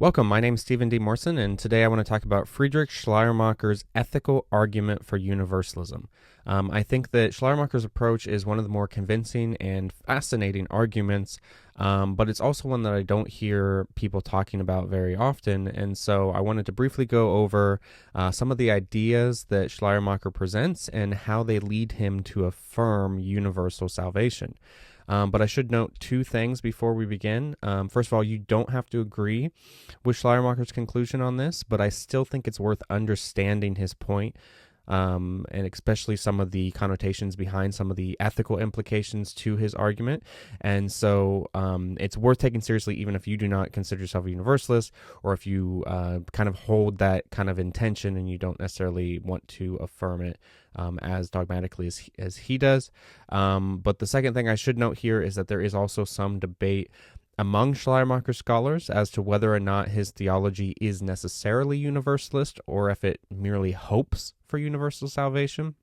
Welcome, my name is Stephen D. Morrison, and today I want to talk about Friedrich Schleiermacher's ethical argument for universalism. I think that Schleiermacher's approach is one of the more convincing and fascinating arguments, but it's also one that I don't hear people talking about very often, and so I wanted to briefly go over some of the ideas that Schleiermacher presents and how they lead him to affirm universal salvation. But I should note two things before we begin. First of all, you don't have to agree with Schleiermacher's conclusion on this, but I still think it's worth understanding his point, and especially some of the connotations behind some of the ethical implications to his argument. And so it's worth taking seriously even if you do not consider yourself a universalist, or if you kind of hold that kind of intention and you don't necessarily want to affirm it as dogmatically as he does. But the second thing I should note here is that there is also some debate among Schleiermacher scholars as to whether or not his theology is necessarily universalist or if it merely hopes for universal salvation.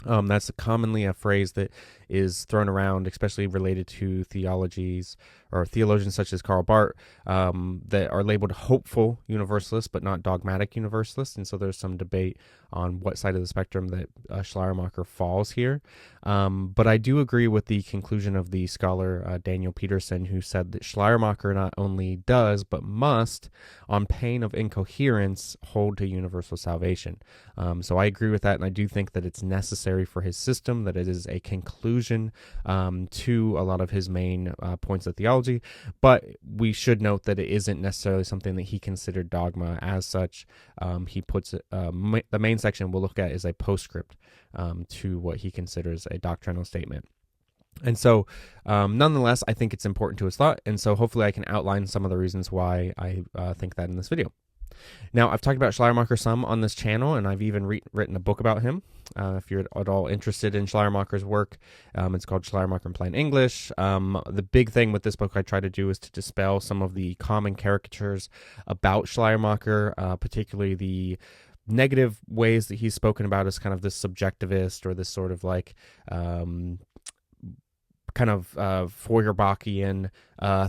That's commonly a phrase that is thrown around, especially related to theologies or theologians such as Karl Barth, that are labeled hopeful universalists but not dogmatic universalists. And so there's some debate on what side of the spectrum that Schleiermacher falls here. But I do agree with the conclusion of the scholar Daniel Peterson, who said that Schleiermacher not only does but must, on pain of incoherence, hold to universal salvation. So I agree with that, and I do think that it's necessary for his system, that it is a conclusion to a lot of his main points of theology, but we should note that it isn't necessarily something that he considered dogma as such. He puts it, the main section we'll look at is a postscript to what he considers a doctrinal statement. And so, nonetheless, I think it's important to his thought, and so hopefully I can outline some of the reasons why I think that in this video. Now, I've talked about Schleiermacher some on this channel, and I've even written a book about him. If you're at all interested in Schleiermacher's work, it's called Schleiermacher in Plain English. The big thing with this book I try to do is to dispel some of the common caricatures about Schleiermacher, particularly the negative ways that he's spoken about as kind of this subjectivist or this sort of like kind of Feuerbachian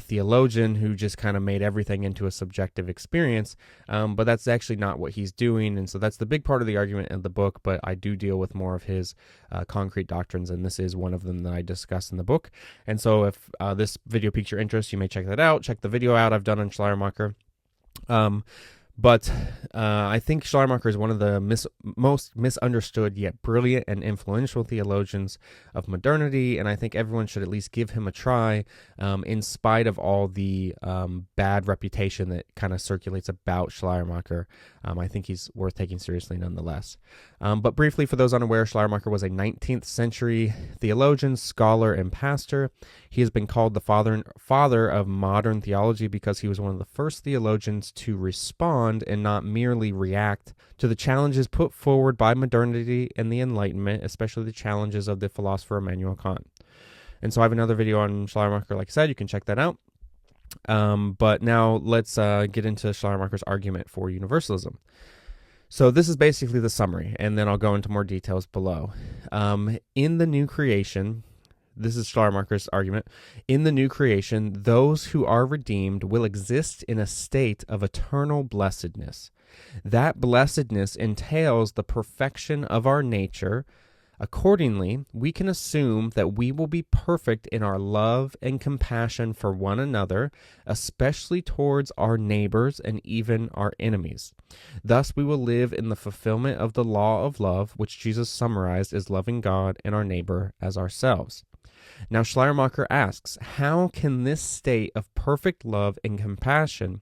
theologian who just kind of made everything into a subjective experience, but that's actually not what he's doing, and so that's the big part of the argument in the book, but I do deal with more of his concrete doctrines, and this is one of them that I discuss in the book. And so if this video piques your interest, you may check that out. Check the video out I've done on Schleiermacher. But I think Schleiermacher is one of the most misunderstood yet brilliant and influential theologians of modernity, and I think everyone should at least give him a try, in spite of all the bad reputation that kind of circulates about Schleiermacher. I think he's worth taking seriously nonetheless. But briefly, for those unaware, Schleiermacher was a 19th century theologian, scholar, and pastor. He has been called the father of modern theology because he was one of the first theologians to respond and not merely react to the challenges put forward by modernity and the Enlightenment, especially the challenges of the philosopher Immanuel Kant. And so I have another video on Schleiermacher, like I said, you can check that out. But now let's get into Schleiermacher's argument for universalism. So this is basically the summary, and then I'll go into more details below. In the new creation, this is Schleiermacher's argument. In the new creation, those who are redeemed will exist in a state of eternal blessedness. That blessedness entails the perfection of our nature. Accordingly, we can assume that we will be perfect in our love and compassion for one another, especially towards our neighbors and even our enemies. Thus, we will live in the fulfillment of the law of love, which Jesus summarized as loving God and our neighbor as ourselves. Now, Schleiermacher asks, how can this state of perfect love and compassion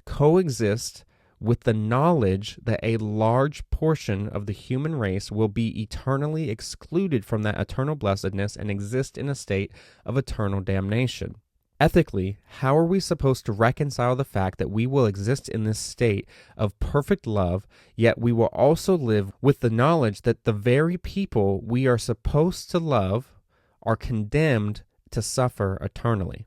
coexist with the knowledge that a large portion of the human race will be eternally excluded from that eternal blessedness and exist in a state of eternal damnation? Ethically, how are we supposed to reconcile the fact that we will exist in this state of perfect love, yet we will also live with the knowledge that the very people we are supposed to love are condemned to suffer eternally?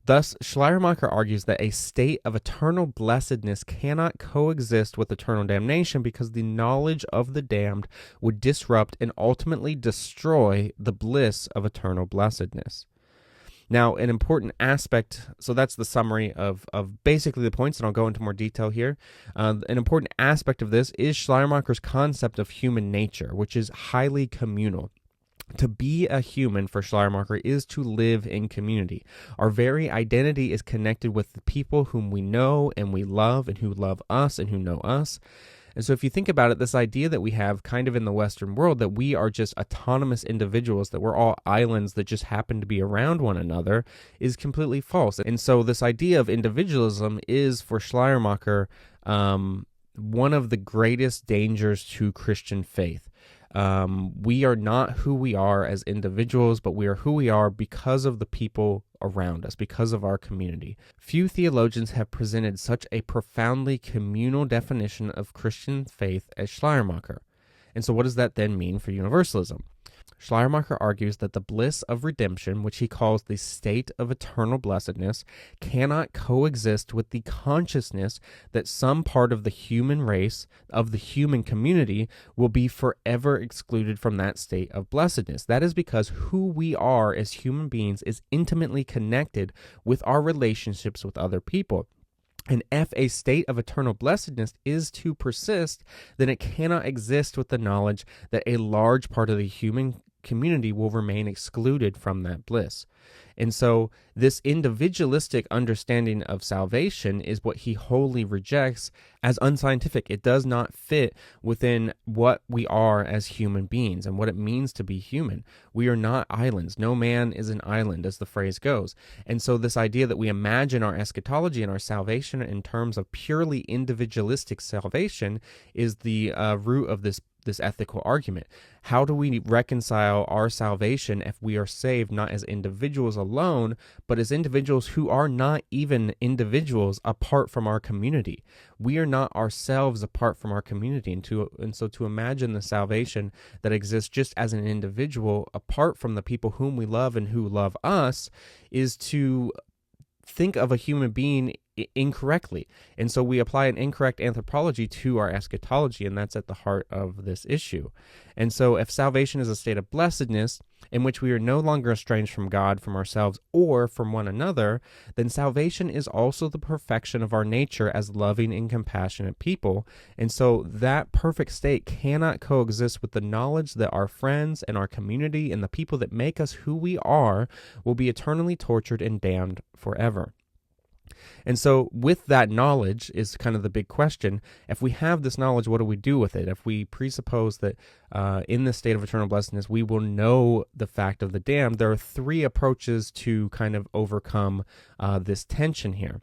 Thus, Schleiermacher argues that a state of eternal blessedness cannot coexist with eternal damnation because the knowledge of the damned would disrupt and ultimately destroy the bliss of eternal blessedness. Now, an important aspect, so that's the summary of basically the points, and I'll go into more detail here. An important aspect of this is Schleiermacher's concept of human nature, which is highly communal. To be a human for Schleiermacher is to live in community. Our very identity is connected with the people whom we know and we love and who love us and who know us. And so if you think about it, this idea that we have kind of in the Western world that we are just autonomous individuals, that we're all islands that just happen to be around one another, is completely false. And so this idea of individualism is, for Schleiermacher, one of the greatest dangers to Christian faith. We are not who we are as individuals, but we are who we are because of the people around us, because of our community. Few theologians have presented such a profoundly communal definition of Christian faith as Schleiermacher. And so what does that then mean for universalism? Schleiermacher argues that the bliss of redemption, which he calls the state of eternal blessedness, cannot coexist with the consciousness that some part of the human race, of the human community, will be forever excluded from that state of blessedness. That is because who we are as human beings is intimately connected with our relationships with other people. And if a state of eternal blessedness is to persist, then it cannot exist with the knowledge that a large part of the human community will remain excluded from that bliss. And so this individualistic understanding of salvation is what he wholly rejects as unscientific. It does not fit within what we are as human beings and what it means to be human. We are not islands. No man is an island, as the phrase goes. And so this idea that we imagine our eschatology and our salvation in terms of purely individualistic salvation is the root of this ethical argument. How do we reconcile our salvation if we are saved not as individuals alone, but as individuals who are not even individuals apart from our community? We are not ourselves apart from our community. And so to imagine the salvation that exists just as an individual apart from the people whom we love and who love us is to think of a human being incorrectly. And so we apply an incorrect anthropology to our eschatology, and that's at the heart of this issue. And so if salvation is a state of blessedness in which we are no longer estranged from God, from ourselves, or from one another, then salvation is also the perfection of our nature as loving and compassionate people. And so that perfect state cannot coexist with the knowledge that our friends and our community and the people that make us who we are will be eternally tortured and damned forever. And so with that knowledge is kind of the big question. If we have this knowledge, what do we do with it? If we presuppose that in this state of eternal blessedness, we will know the fact of the damned, there are three approaches to kind of overcome this tension here.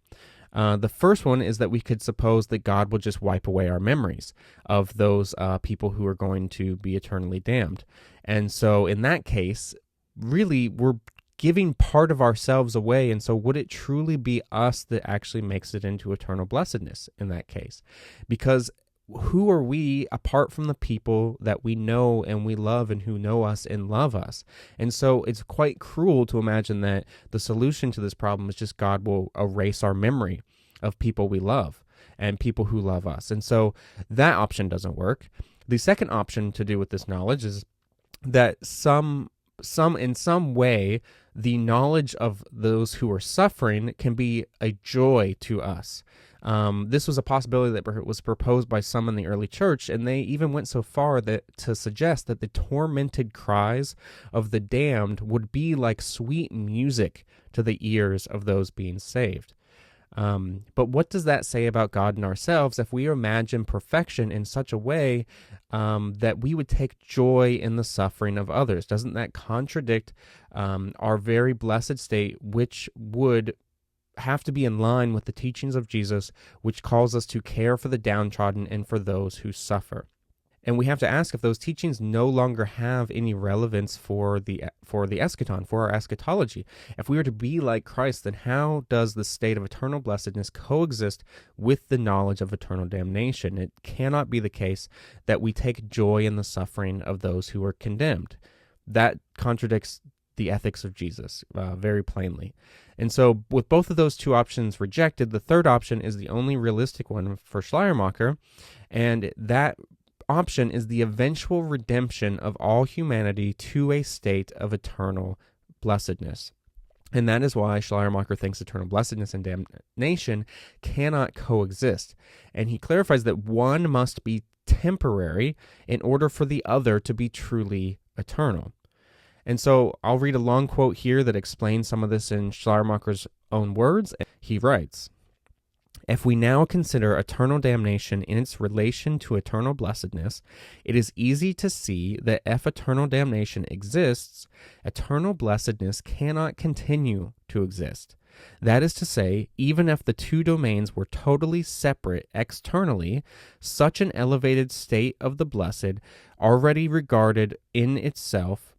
The first one is that we could suppose that God will just wipe away our memories of those people who are going to be eternally damned. And so in that case, really, we're giving part of ourselves away, and so would it truly be us that actually makes it into eternal blessedness in that case? Because who are we apart from the people that we know and we love and who know us and love us? And so it's quite cruel to imagine that the solution to this problem is just God will erase our memory of people we love and people who love us. And so that option doesn't work. The second option to do with this knowledge is that in some way, the knowledge of those who are suffering can be a joy to us. This was a possibility that was proposed by some in the early church, and they even went so far to suggest that the tormented cries of the damned would be like sweet music to the ears of those being saved. But what does that say about God and ourselves if we imagine perfection in such a way that we would take joy in the suffering of others? Doesn't that contradict our very blessed state, which would have to be in line with the teachings of Jesus, which calls us to care for the downtrodden and for those who suffer? And we have to ask if those teachings no longer have any relevance for the eschaton, for our eschatology. If we are to be like Christ, then how does the state of eternal blessedness coexist with the knowledge of eternal damnation? It cannot be the case that we take joy in the suffering of those who are condemned. That contradicts the ethics of Jesus very plainly. And so with both of those two options rejected, the third option is the only realistic one for Schleiermacher, and that option is the eventual redemption of all humanity to a state of eternal blessedness. And that is why Schleiermacher thinks eternal blessedness and damnation cannot coexist. And he clarifies that one must be temporary in order for the other to be truly eternal. And so I'll read a long quote here that explains some of this in Schleiermacher's own words. He writes, "If we now consider eternal damnation in its relation to eternal blessedness, it is easy to see that if eternal damnation exists, eternal blessedness cannot continue to exist. That is to say, even if the two domains were totally separate externally, such an elevated state of the blessed, already regarded in itself,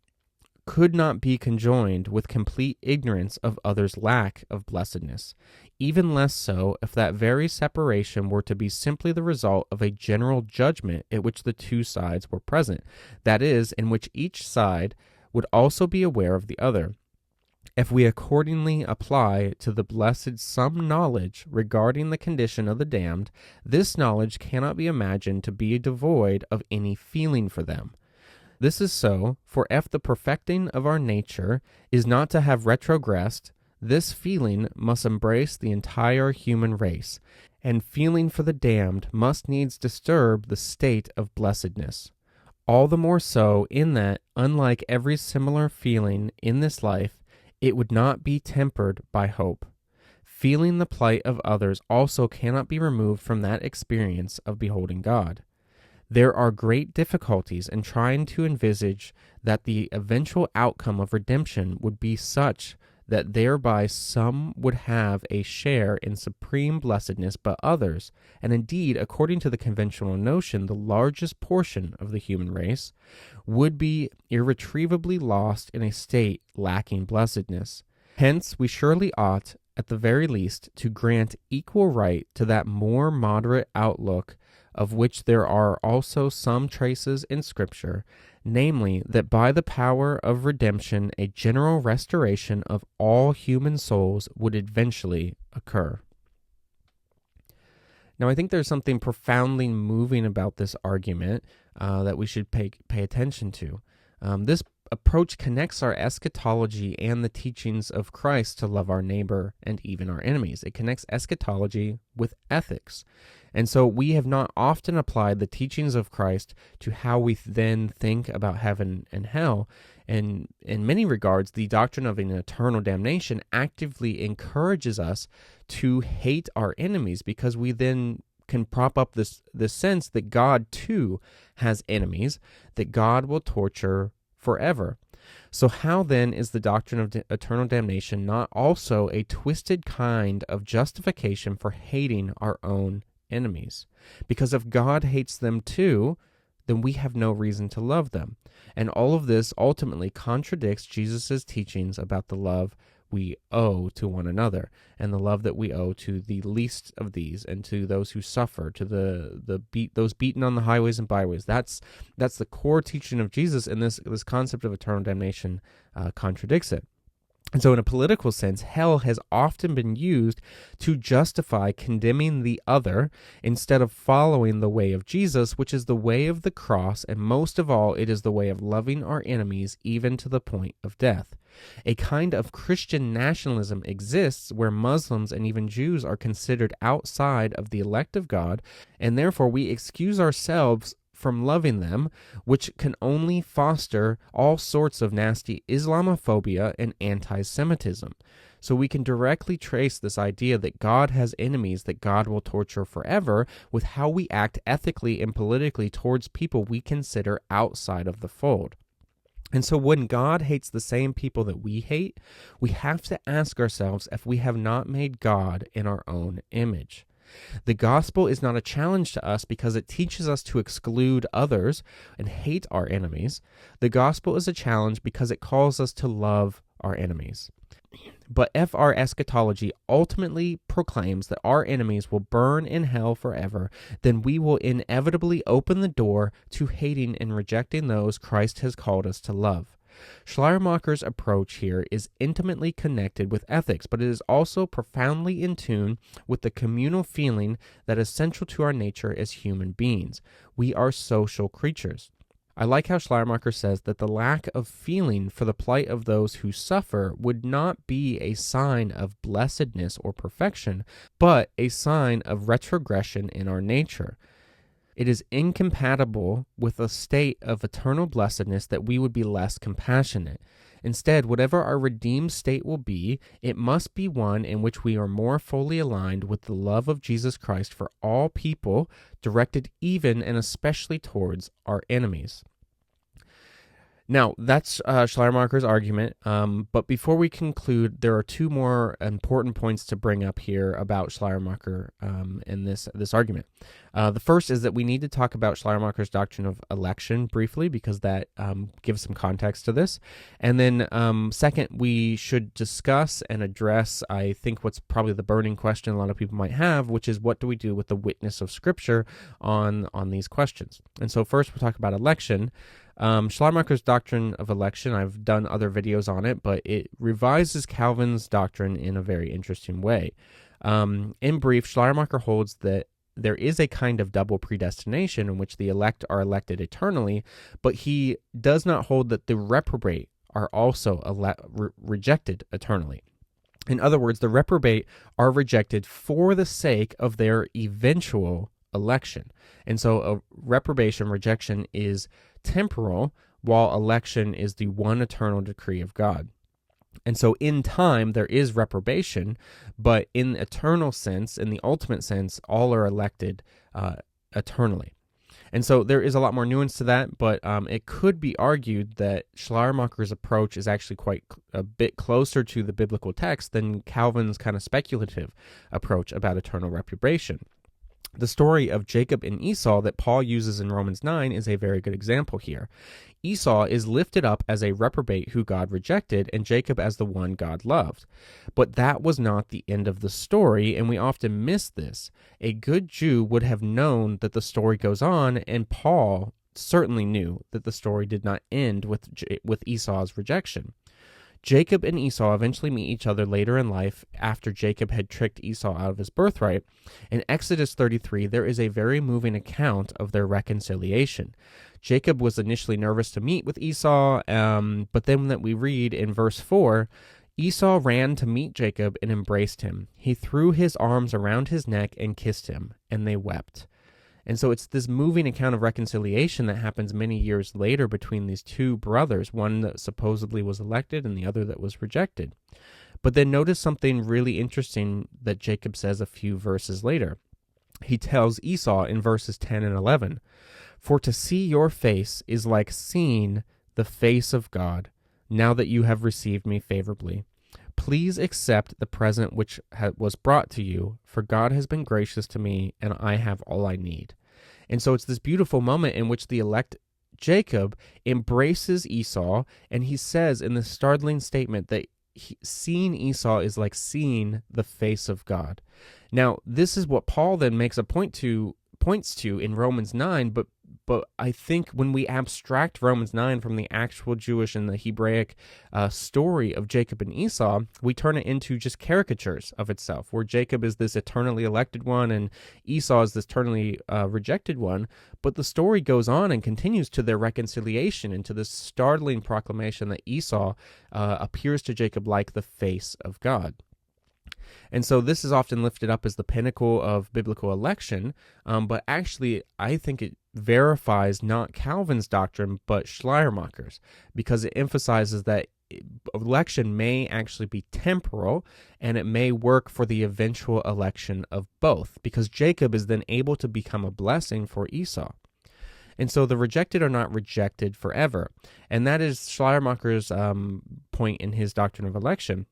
could not be conjoined with complete ignorance of others' lack of blessedness, even less so if that very separation were to be simply the result of a general judgment at which the two sides were present, that is, in which each side would also be aware of the other. If we accordingly apply to the blessed some knowledge regarding the condition of the damned, this knowledge cannot be imagined to be devoid of any feeling for them. This is so, for if the perfecting of our nature is not to have retrogressed, this feeling must embrace the entire human race, and feeling for the damned must needs disturb the state of blessedness. All the more so in that, unlike every similar feeling in this life, it would not be tempered by hope. Feeling the plight of others also cannot be removed from that experience of beholding God. There are great difficulties in trying to envisage that the eventual outcome of redemption would be such that thereby some would have a share in supreme blessedness, but others, and indeed, according to the conventional notion, the largest portion of the human race, would be irretrievably lost in a state lacking blessedness. Hence, we surely ought, at the very least, to grant equal right to that more moderate outlook of which there are also some traces in Scripture, namely, that by the power of redemption a general restoration of all human souls would eventually occur." Now, I think there's something profoundly moving about this argument that we should pay attention to. This approach connects our eschatology and the teachings of Christ to love our neighbor and even our enemies. It connects eschatology with ethics. And so we have not often applied the teachings of Christ to how we then think about heaven and hell. And in many regards, the doctrine of an eternal damnation actively encourages us to hate our enemies, because we then can prop up this sense that God too has enemies, that God will torture forever. So how then is the doctrine of eternal damnation not also a twisted kind of justification for hating our own enemies? Because if God hates them too, then we have no reason to love them. And all of this ultimately contradicts Jesus' teachings about the love we owe to one another, and the love that we owe to the least of these, and to those who suffer, to those beaten on the highways and byways. That's the core teaching of Jesus, and this concept of eternal damnation contradicts it. And so in a political sense, hell has often been used to justify condemning the other instead of following the way of Jesus, which is the way of the cross, and most of all, it is the way of loving our enemies even to the point of death. A kind of Christian nationalism exists where Muslims and even Jews are considered outside of the elect of God, and therefore we excuse ourselves from loving them, which can only foster all sorts of nasty Islamophobia and anti-Semitism. So we can directly trace this idea that God has enemies that God will torture forever with how we act ethically and politically towards people we consider outside of the fold. And so when God hates the same people that we hate, we have to ask ourselves if we have not made God in our own image. The gospel is not a challenge to us because it teaches us to exclude others and hate our enemies. The gospel is a challenge because it calls us to love our enemies. But if our eschatology ultimately proclaims that our enemies will burn in hell forever, then we will inevitably open the door to hating and rejecting those Christ has called us to love. Schleiermacher's approach here is intimately connected with ethics, but it is also profoundly in tune with the communal feeling that is central to our nature as human beings. We are social creatures. I like how Schleiermacher says that the lack of feeling for the plight of those who suffer would not be a sign of blessedness or perfection, but a sign of retrogression in our nature. It is incompatible with a state of eternal blessedness that we would be less compassionate. Instead, whatever our redeemed state will be, it must be one in which we are more fully aligned with the love of Jesus Christ for all people, directed even and especially towards our enemies. Now, that's Schleiermacher's argument, but before we conclude, there are two more important points to bring up here about Schleiermacher in this argument. The first is that we need to talk about Schleiermacher's doctrine of election briefly, because that gives some context to this. And then second, we should discuss and address, I think, what's probably the burning question a lot of people might have, which is what do we do with the witness of Scripture on these questions? And so first we'll talk about election. Schleiermacher's doctrine of election, I've done other videos on it, but it revises Calvin's doctrine in a very interesting way. In brief, Schleiermacher holds that there is a kind of double predestination in which the elect are elected eternally, but he does not hold that the reprobate are also rejected eternally. In other words, the reprobate are rejected for the sake of their eventual election. And so a rejection is temporal, while election is the one eternal decree of God. And so in time, there is reprobation, but in the eternal sense, in the ultimate sense, all are elected eternally. And so there is a lot more nuance to that, but it could be argued that Schleiermacher's approach is actually quite a bit closer to the biblical text than Calvin's kind of speculative approach about eternal reprobation. The story of Jacob and Esau that Paul uses in Romans 9 is a very good example here. Esau is lifted up as a reprobate who God rejected, and Jacob as the one God loved. But that was not the end of the story, and we often miss this. A good Jew would have known that the story goes on, and Paul certainly knew that the story did not end with Esau's rejection. Jacob and Esau eventually meet each other later in life after Jacob had tricked Esau out of his birthright. In Exodus 33, there is a very moving account of their reconciliation. Jacob was initially nervous to meet with Esau, but then that we read in verse 4, Esau ran to meet Jacob and embraced him. He threw his arms around his neck and kissed him, and they wept. And so it's this moving account of reconciliation that happens many years later between these two brothers, one that supposedly was elected and the other that was rejected. But then notice something really interesting that Jacob says a few verses later. He tells Esau in verses 10 and 11, "For to see your face is like seeing the face of God, now that you have received me favorably. Please accept the present which was brought to you, for God has been gracious to me, and I have all I need." And so it's this beautiful moment in which the elect Jacob embraces Esau, and he says in this startling statement that seeing Esau is like seeing the face of God. Now, this is what Paul then makes a points to in Romans 9, but I think when we abstract Romans 9 from the actual Jewish and the Hebraic story of Jacob and Esau, we turn it into just caricatures of itself, where Jacob is this eternally elected one and Esau is this eternally rejected one. But the story goes on and continues to their reconciliation and to this startling proclamation that Esau appears to Jacob like the face of God. And so this is often lifted up as the pinnacle of biblical election, but actually I think it verifies not Calvin's doctrine, but Schleiermacher's, because it emphasizes that election may actually be temporal, and it may work for the eventual election of both, because Jacob is then able to become a blessing for Esau. And so the rejected are not rejected forever, and that is Schleiermacher's point in his doctrine of election.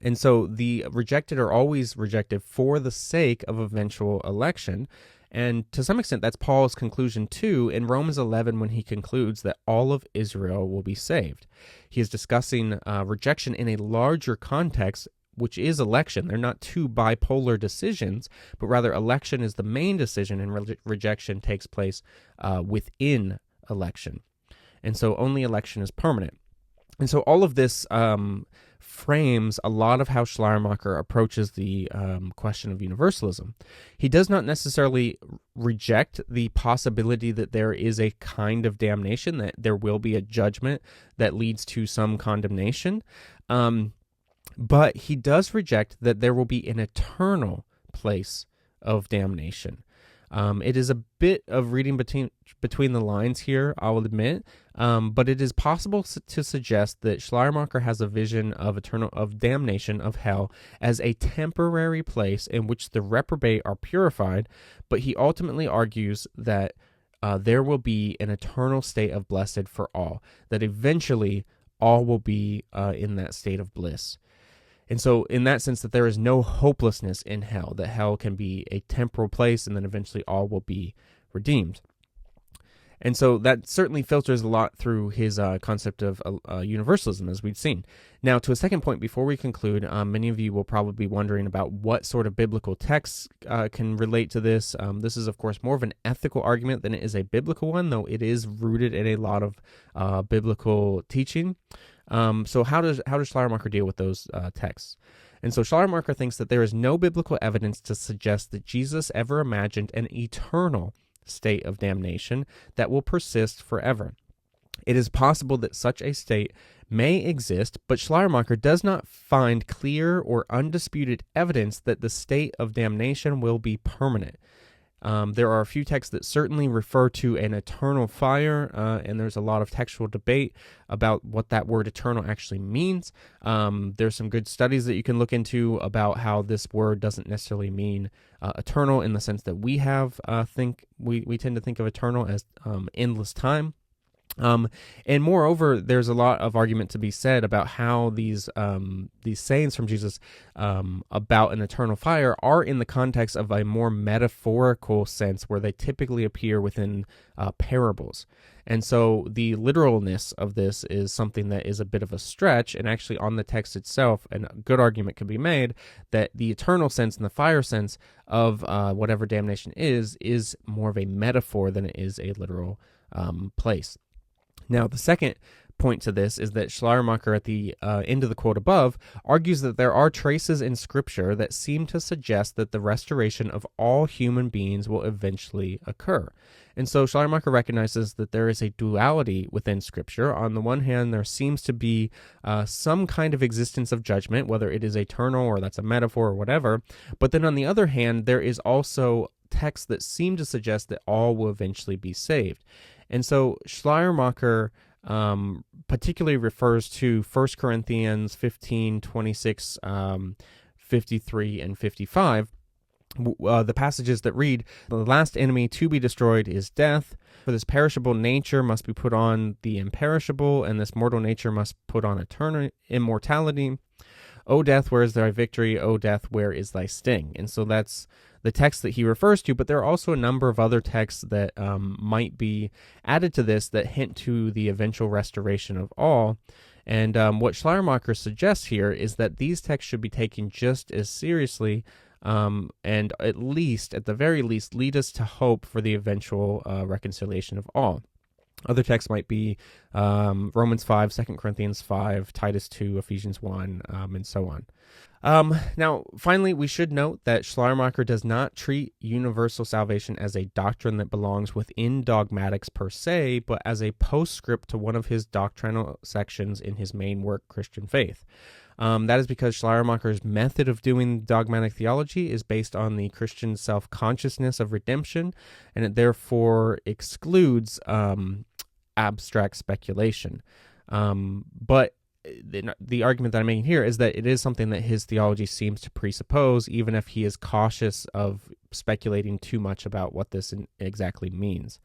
And so the rejected are always rejected for the sake of eventual election. And to some extent, that's Paul's conclusion too in Romans 11 when he concludes that all of Israel will be saved. He is discussing rejection in a larger context, which is election. They're not two bipolar decisions, but rather election is the main decision and rejection takes place within election. And so only election is permanent. And so all of this frames a lot of how Schleiermacher approaches the question of universalism. He does not necessarily reject the possibility that there is a kind of damnation, that there will be a judgment that leads to some condemnation. But he does reject that there will be an eternal place of damnation. It is a bit of reading between the lines here, I will admit, but it is possible to suggest that Schleiermacher has a vision of damnation, of hell, as a temporary place in which the reprobate are purified, but he ultimately argues that there will be an eternal state of blessed for all, that eventually all will be in that state of bliss. And so in that sense, that there is no hopelessness in hell, that hell can be a temporal place and then eventually all will be redeemed. And so that certainly filters a lot through his concept of universalism, as we've seen. Now, to a second point, before we conclude, many of you will probably be wondering about what sort of biblical texts can relate to this. This is, of course, more of an ethical argument than it is a biblical one, though it is rooted in a lot of biblical teaching. So how does Schleiermacher deal with those texts? And so Schleiermacher thinks that there is no biblical evidence to suggest that Jesus ever imagined an eternal state of damnation that will persist forever. It is possible that such a state may exist, but Schleiermacher does not find clear or undisputed evidence that the state of damnation will be permanent. There are a few texts that certainly refer to an eternal fire, and there's a lot of textual debate about what that word eternal actually means. There's some good studies that you can look into about how this word doesn't necessarily mean eternal in the sense that we have we tend to think of eternal as endless time. And moreover, there's a lot of argument to be said about how these sayings from Jesus about an eternal fire are in the context of a more metaphorical sense, where they typically appear within parables. And so the literalness of this is something that is a bit of a stretch, and actually on the text itself, and a good argument can be made that the eternal sense and the fire sense of whatever damnation is more of a metaphor than it is a literal place. Now, the second point to this is that Schleiermacher, at the end of the quote above, argues that there are traces in Scripture that seem to suggest that the restoration of all human beings will eventually occur. And so Schleiermacher recognizes that there is a duality within Scripture. On the one hand, there seems to be some kind of existence of judgment, whether it is eternal or that's a metaphor or whatever. But then on the other hand, there is also texts that seem to suggest that all will eventually be saved. And so Schleiermacher particularly refers to 1 Corinthians 15, 26, 53, and 55, the passages that read, "The last enemy to be destroyed is death, for this perishable nature must be put on the imperishable, and this mortal nature must put on eternal immortality. O death, where is thy victory? O death, where is thy sting?" And so that's the text that he refers to, but there are also a number of other texts that might be added to this that hint to the eventual restoration of all. And what Schleiermacher suggests here is that these texts should be taken just as seriously, and at the very least, lead us to hope for the eventual reconciliation of all. Other texts might be Romans 5, 2 Corinthians 5, Titus 2, Ephesians 1, and so on. Now, finally, we should note that Schleiermacher does not treat universal salvation as a doctrine that belongs within dogmatics per se, but as a postscript to one of his doctrinal sections in his main work, Christian Faith. That is because Schleiermacher's method of doing dogmatic theology is based on the Christian self-consciousness of redemption, and it therefore excludes abstract speculation. But the argument that I'm making here is that it is something that his theology seems to presuppose, even if he is cautious of speculating too much about what this exactly means.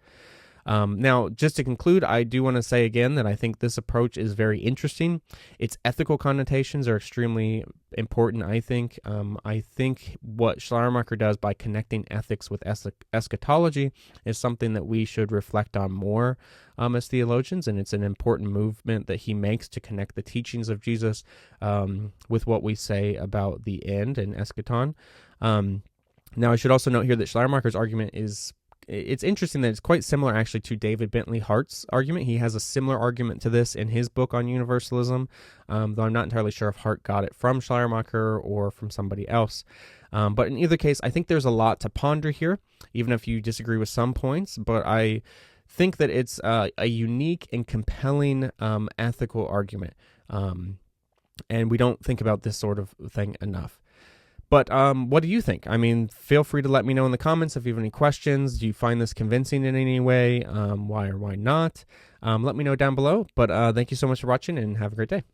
Now, just to conclude, I do want to say again that I think this approach is very interesting. Its ethical connotations are extremely important, I think. I think what Schleiermacher does by connecting ethics with eschatology is something that we should reflect on more as theologians, and it's an important movement that he makes to connect the teachings of Jesus with what we say about the end and eschaton. Now, I should also note here that Schleiermacher's argument is it's interesting that it's quite similar actually to David Bentley Hart's argument. He has a similar argument to this in his book on universalism, though I'm not entirely sure if Hart got it from Schleiermacher or from somebody else. But in either case, I think there's a lot to ponder here, even if you disagree with some points. But I think that it's a unique and compelling ethical argument. And we don't think about this sort of thing enough. But what do you think? I mean, feel free to let me know in the comments if you have any questions. Do you find this convincing in any way? Why or why not? Let me know down below. But thank you so much for watching, and have a great day.